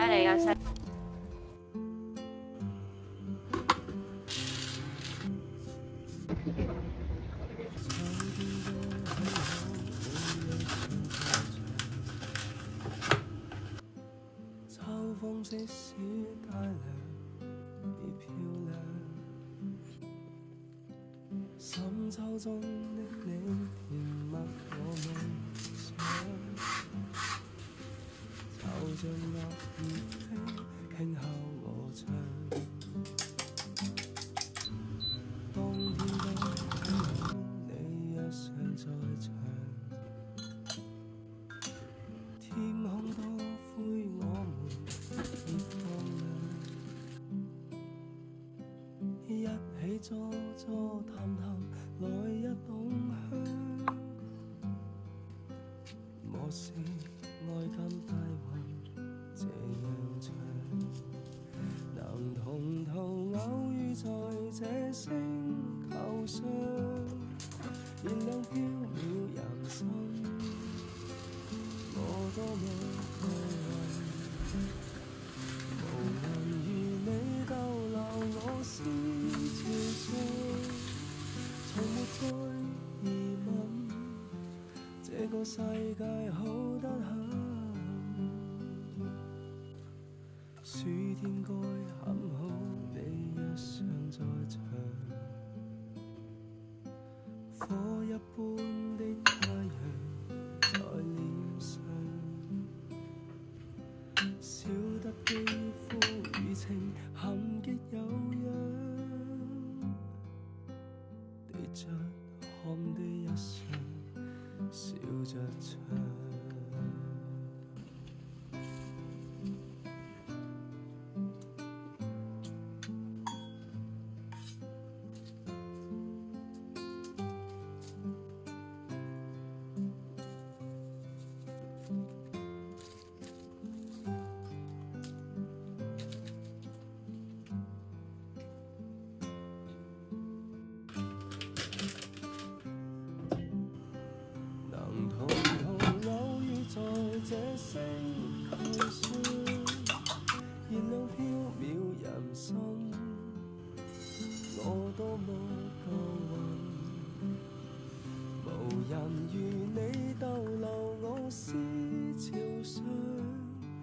利啊！犀秋風即使帶涼已漂亮，深秋中的你填密我夢想，就像落葉飛輕敲我窗，當天都很好，你若尚在場，天空多灰我們已放亮，一起坐坐談談來日動向，莫視愛跟大運這樣長，能同途偶遇在這星球上，燃亮飄渺人生，我多麼幸運，無人如你逗留我思潮上，從沒再疑問，這個世界好得很，暑天該很好，你若尚在場，火一般的太陽在臉上，笑得肌膚與情含極有樣，對着看的一雙笑着唱。能同途偶遇在這星球上，燃亮飄渺人生，我多麼幸運，無人如你逗留我思潮上，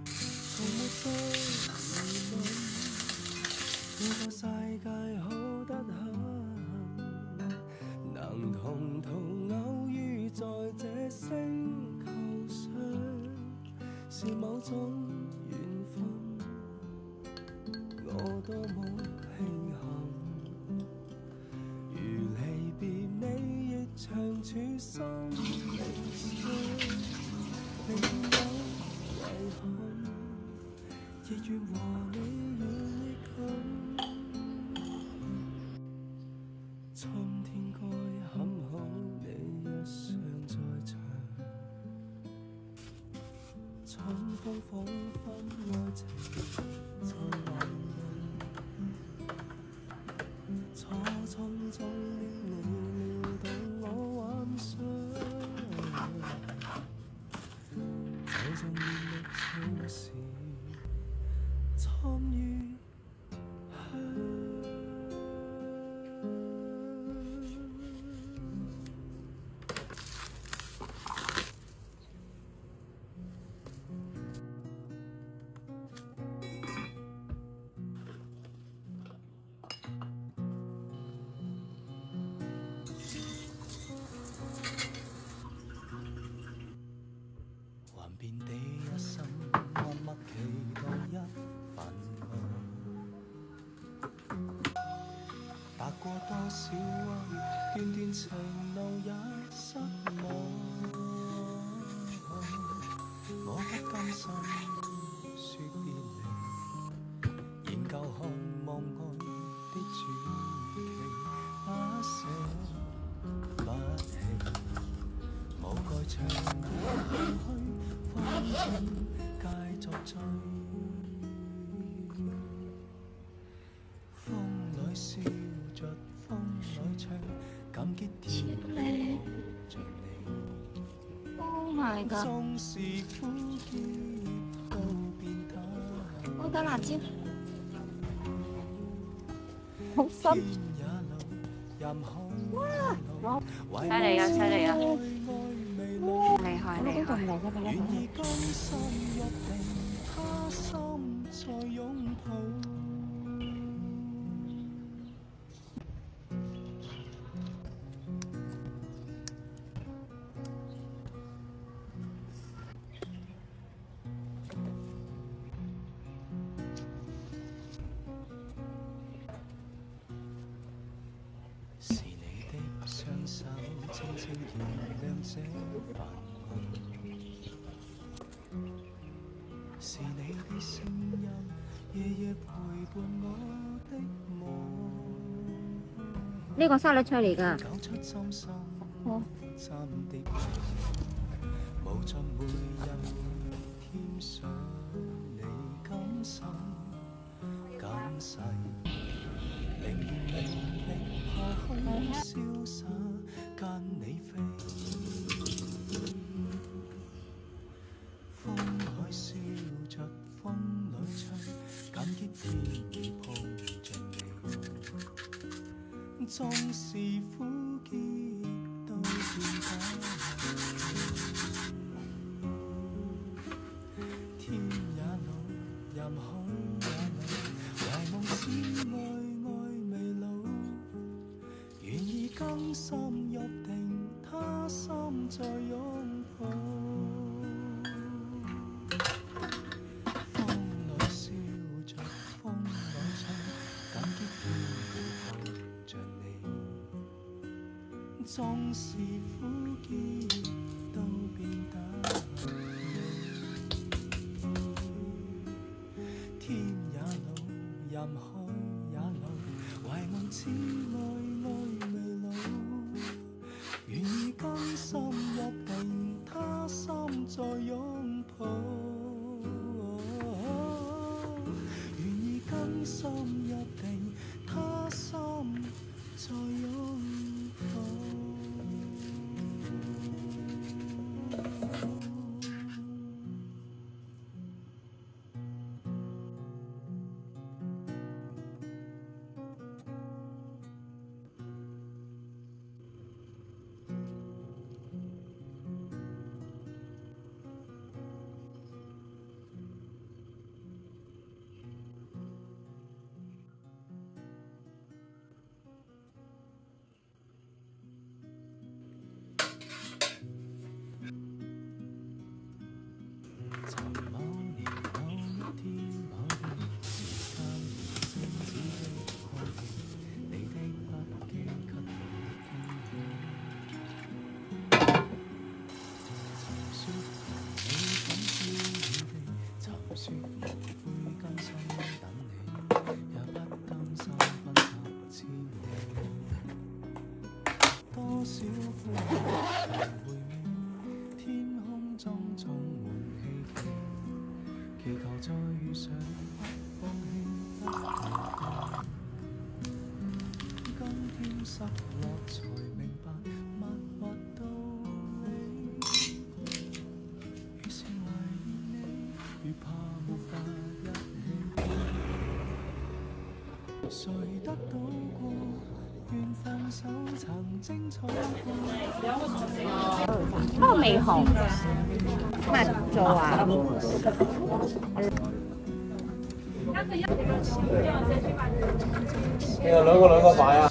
從沒再疑問，這個世界好得很，能同途偶遇在這星球上，是某種緣分，我多麼慶幸，如離別你亦長處生命上，寧有遺憾，亦願和你遠亦近，春天該很好，你若尚在場，春風彷彿愛情在醖釀，初衷中的你撩動我幻想，就像熱力草時參與香。還遍地一生，默默期待一份愛，踏過多少彎，段段情路也失望。我不甘心說別離，研究看望愛的傳奇，不捨不棄，無蓋長空虛，方針皆作醉。風裏笑着，風裏唱，感激天意着你。Oh my god！縱是苦澀都變淡我打辣椒，好深。哇！犀利啊！犀利啊！厲害厲害！是你的雙手輕輕燃亮這繁夢，是你的聲音夜夜陪伴我的夢。呢個沙律菜嚟㗎。講出真心哦。真的無盡每日添上你感受感世。寧願命力破空瀟灑，跟你飛。風海笑着，風裏吹，感激天意碰着你。縱是苦澀都變得天也老，任海也老，懷夢只愛愛未老，願意更深入定，他心再擁抱。風裏笑着，風裏吹，感激天意碰着你。縱是苦澀都變得天也老，任海也老，懷夢只愛愛未老，願意更深入定，他心再擁抱。願意更深入定，他心再擁抱。尋某年某一天某地，時間如星子的空氣，你的不羈給我驚喜。尋說你怎飄遠地，尋說無悔甘心等你，也不擔心分隔千里。多少歡樂常回味，天空中充滿希冀，祈求再遇上不放棄不逃避。今天失落才明白默默道理，越是懷念你，越怕沒法一起。誰得到過？願放手曾精彩過。嗰個未紅，乜做啊？你有兩個擺啊？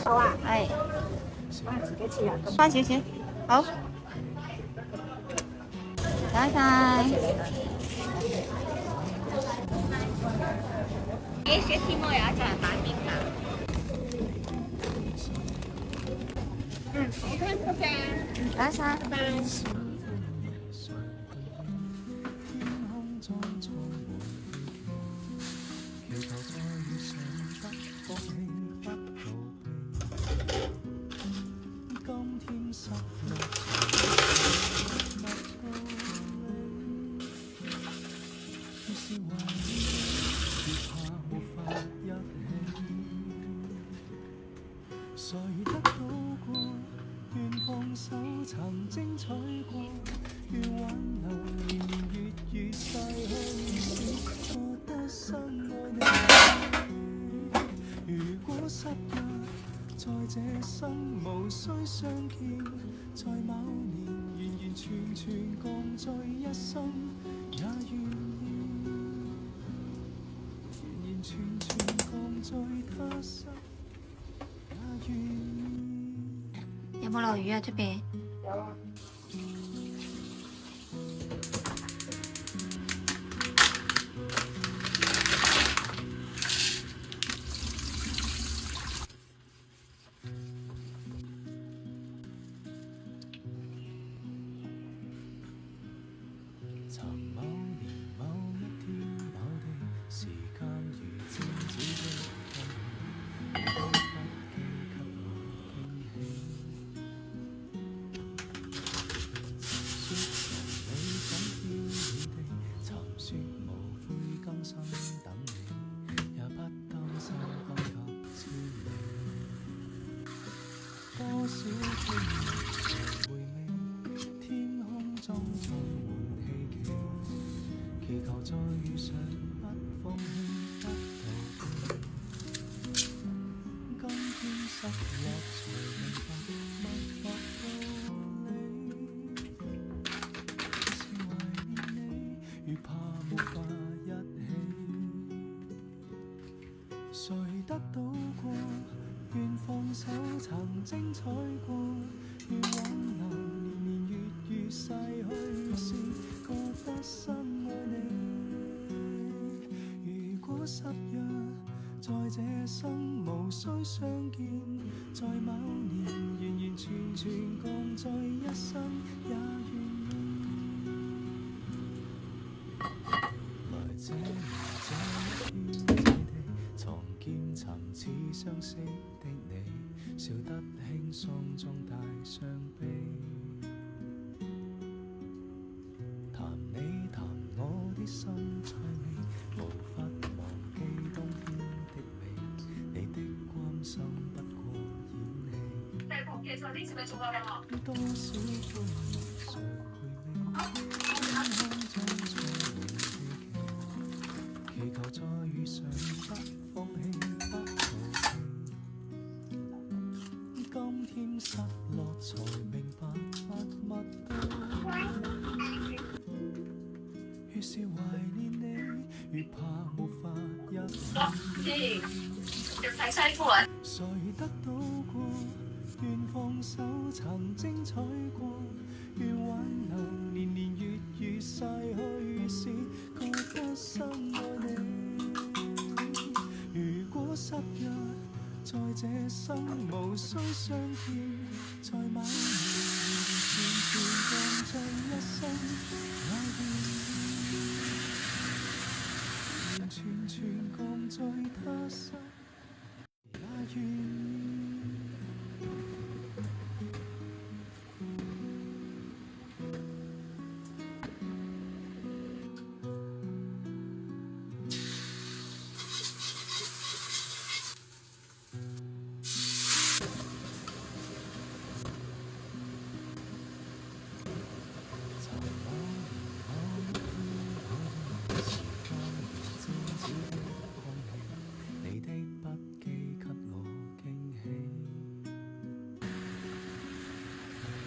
好啊，係。幾錢啊？翻少少，好。唔該晒。雪天貓有一隻係板面㗎。唔該晒。拜拜。越是懷念，越怕曾精彩過，願挽留年年月月逝去時，覺得深愛你。如果失約，在這生無需相見，在某年完完全全共聚一生，也願意完完全全共聚他生，也願意。有冇落雨啊？出邊？有啊。曾某年某一天某地，時間如靜止的空氣，你都不記給我驚喜。曾說從你怎飄遠地，尋說無悔今生等你，也不擔心分隔千里。多少經歷回味，天空中充滿希冀，祈求再遇上，不放棄，不逃避。今天失落才明白默默道理，是懷念你，如怕沒法一起。誰得到過，願放手曾精彩過，願挽留年年月月逝去時，覺得深愛你。如果失約，在這生無需相見，在某年完完全全共聚一生，也願意。來這年這一天這地，重見尋似相識的你，笑得輕鬆中帶傷悲。談你談我的心趣味，無法忘記當天的美，你的關心不過演戲。大婆，其實呢次咪做啦喎。多少歡樂誰回味，天空中充滿希冀，祈求再遇上，不放棄，不逃避。今天失落才明白默默道理，越是懷念你，越怕沒法一起。要睇西夫啊！誰得到過，願放手曾精彩過，願挽留年年月月逝去時，覺得深愛你。如果失約，在這生無需相見，在某年完完全全共聚一生，也願意完全全共聚他生，也願意。曾某年某一天某地，時間如靜止的空氣，你的筆記給我驚喜。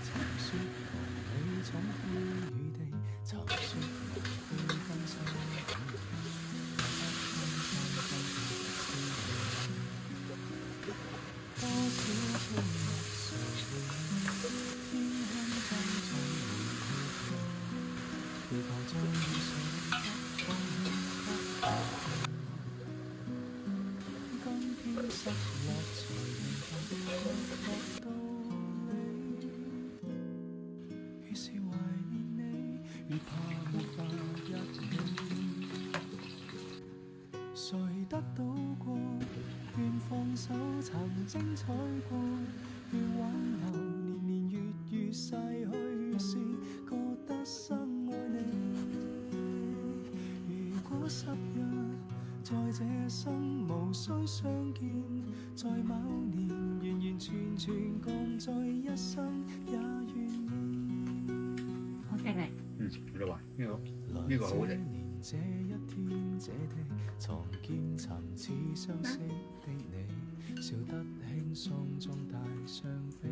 曾說同你闖風雨地，曾說無悔今生等你，也不甘心分隔千里。多少歡樂誰回味，天空中充滿希冀，祈求再遇上，不放棄，不逃避。今天失落才明白默默道理，越是懷念你，越怕沒法一起。誰得到過，願放手曾精彩過，願挽留年年月月逝去時，覺得深愛你。如果失約，在這生無需相見，在某年完完全全共聚一生，也願意。係咪？你話呢個好食。這一天這地藏見尋似相識的你，笑得輕鬆中帶傷悲。